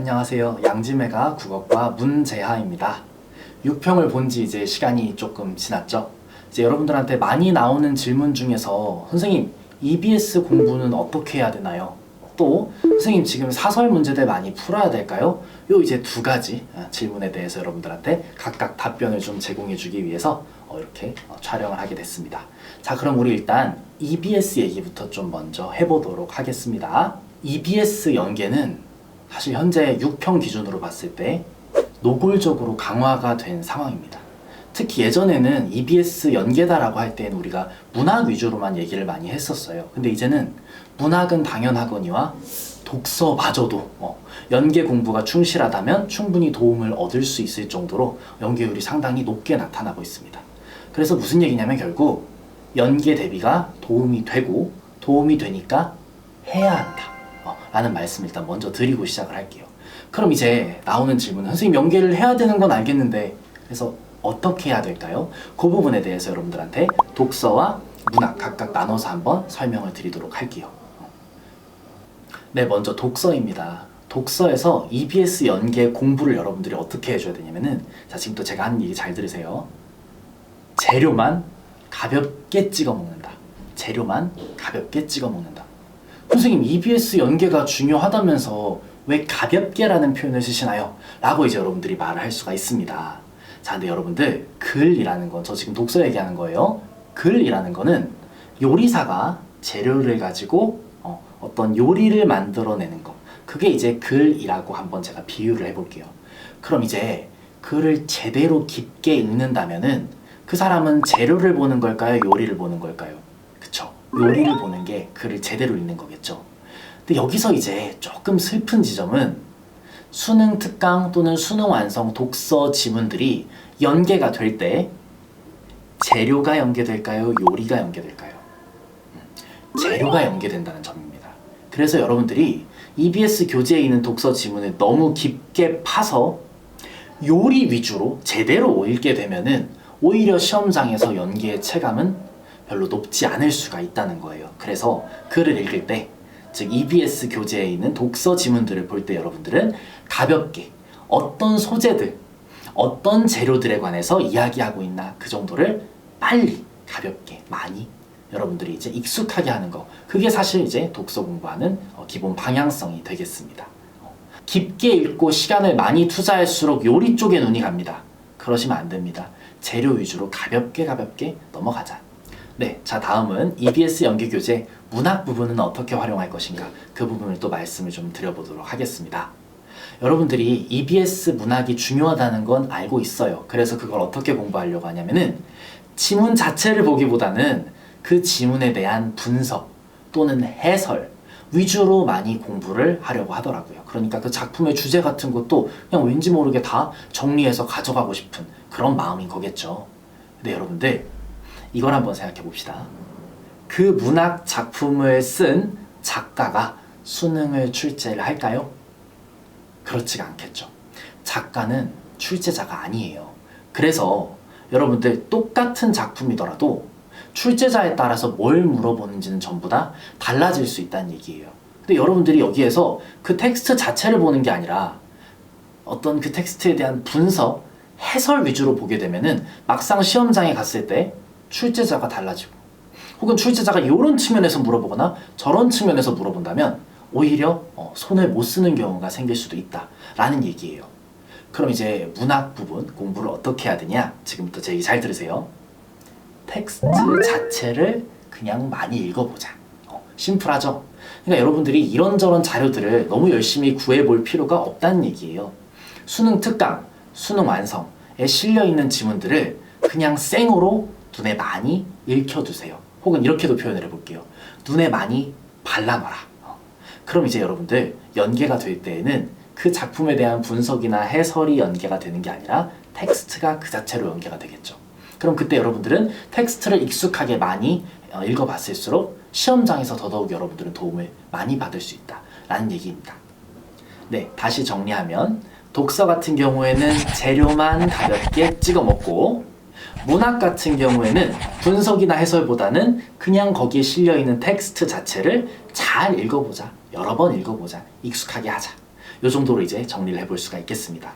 안녕하세요. 양지매가 국어과 문재하입니다. 6평을 본 지 이제 시간이 조금 지났죠. 이제 여러분들한테 많이 나오는 질문 중에서 선생님, EBS 공부는 어떻게 해야 되나요? 또 선생님 지금 사설 문제들 많이 풀어야 될까요? 요 이제 두 가지 질문에 대해서 여러분들한테 각각 답변을 좀 제공해 주기 위해서 이렇게 촬영을 하게 됐습니다. 자, 그럼 우리 일단 EBS 얘기부터 좀 먼저 해보도록 하겠습니다. EBS 연계는 사실 현재 6평 기준으로 봤을 때 노골적으로 강화가 된 상황입니다. 특히 예전에는 EBS 연계다라고 할 때는 우리가 문학 위주로만 얘기를 많이 했었어요. 근데 이제는 문학은 당연하거니와 독서마저도 연계 공부가 충실하다면 충분히 도움을 얻을 수 있을 정도로 연계율이 상당히 높게 나타나고 있습니다. 그래서 무슨 얘기냐면 결국 연계 대비가 도움이 되고 도움이 되니까 해야 한다 라는 말씀을 일단 먼저 드리고 시작을 할게요. 그럼 이제 나오는 질문은 선생님 연계를 해야 되는 건 알겠는데 그래서 어떻게 해야 될까요? 그 부분에 대해서 여러분들한테 독서와 문학 각각 나눠서 한번 설명을 드리도록 할게요. 네, 먼저 독서입니다. 독서에서 EBS 연계 공부를 여러분들이 어떻게 해줘야 되냐면은 자, 지금부터 제가 하는 얘기 잘 들으세요. 재료만 가볍게 찍어 먹는다. 재료만 가볍게 찍어 먹는다. 선생님, EBS 연계가 중요하다면서 왜 가볍게라는 표현을 쓰시나요? 라고 이제 여러분들이 말을 할 수가 있습니다. 자, 근데 여러분들 글이라는 건 저 지금 독서 얘기하는 거예요. 글이라는 거는 요리사가 재료를 가지고 어떤 요리를 만들어내는 거, 그게 이제 글이라고 한번 제가 비유를 해볼게요. 그럼 이제 글을 제대로 깊게 읽는다면은 그 사람은 재료를 보는 걸까요? 요리를 보는 걸까요? 그쵸? 요리를 보는 게 글을 제대로 읽는 거겠죠. 근데 여기서 이제 조금 슬픈 지점은 수능 특강 또는 수능 완성 독서 지문들이 연계가 될 때 재료가 연계될까요? 요리가 연계될까요? 재료가 연계된다는 점입니다. 그래서 여러분들이 EBS 교재에 있는 독서 지문을 너무 깊게 파서 요리 위주로 제대로 읽게 되면은 오히려 시험장에서 연계의 체감은 별로 높지 않을 수가 있다는 거예요. 그래서 글을 읽을 때, 즉 EBS 교재에 있는 독서 지문들을 볼 때 여러분들은 가볍게 어떤 소재들, 어떤 재료들에 관해서 이야기하고 있나 그 정도를 빨리, 가볍게, 많이 여러분들이 이제 익숙하게 하는 거, 그게 사실 이제 독서 공부하는 기본 방향성이 되겠습니다. 깊게 읽고 시간을 많이 투자할수록 요리 쪽에 눈이 갑니다. 그러시면 안 됩니다. 재료 위주로 가볍게 넘어가자. 네, 자, 다음은 EBS 연계 교재 문학 부분은 어떻게 활용할 것인가, 그 부분을 또 말씀을 좀 드려보도록 하겠습니다. 여러분들이 EBS 문학이 중요하다는 건 알고 있어요. 그래서 그걸 어떻게 공부하려고 하냐면은 지문 자체를 보기보다는 그 지문에 대한 분석 또는 해설 위주로 많이 공부를 하려고 하더라고요. 그러니까 그 작품의 주제 같은 것도 그냥 왠지 모르게 다 정리해서 가져가고 싶은 그런 마음인 거겠죠. 근데 여러분들 이걸 한번 생각해 봅시다. 그 문학 작품을 쓴 작가가 수능을 출제를 할까요? 그렇지가 않겠죠. 작가는 출제자가 아니에요. 그래서 여러분들 똑같은 작품이더라도 출제자에 따라서 뭘 물어보는지는 전부 다 달라질 수 있다는 얘기예요. 근데 여러분들이 여기에서 그 텍스트 자체를 보는 게 아니라 어떤 그 텍스트에 대한 분석, 해설 위주로 보게 되면은 막상 시험장에 갔을 때 출제자가 달라지고 혹은 출제자가 이런 측면에서 물어보거나 저런 측면에서 물어본다면 오히려 손을 못 쓰는 경우가 생길 수도 있다라는 얘기예요. 그럼 이제 문학 부분 공부를 어떻게 해야 되냐? 지금부터 제 얘기 잘 들으세요. 텍스트 자체를 그냥 많이 읽어보자. 심플하죠? 그러니까 여러분들이 이런저런 자료들을 너무 열심히 구해볼 필요가 없다는 얘기예요. 수능 특강, 수능 완성에 실려있는 지문들을 그냥 생으로 눈에 많이 읽혀두세요. 혹은 이렇게도 표현을 해볼게요. 눈에 많이 발라놔라. 그럼 이제 여러분들 연계가 될 때에는 그 작품에 대한 분석이나 해설이 연계가 되는 게 아니라 텍스트가 그 자체로 연계가 되겠죠. 그럼 그때 여러분들은 텍스트를 익숙하게 많이 읽어봤을수록 시험장에서 더더욱 여러분들은 도움을 많이 받을 수 있다라는 얘기입니다. 네, 다시 정리하면 독서 같은 경우에는 재료만 가볍게 찍어 먹고 문학 같은 경우에는 분석이나 해설보다는 그냥 거기에 실려있는 텍스트 자체를 잘 읽어보자. 여러 번 읽어보자. 익숙하게 하자. 이 정도로 이제 정리를 해볼 수가 있겠습니다.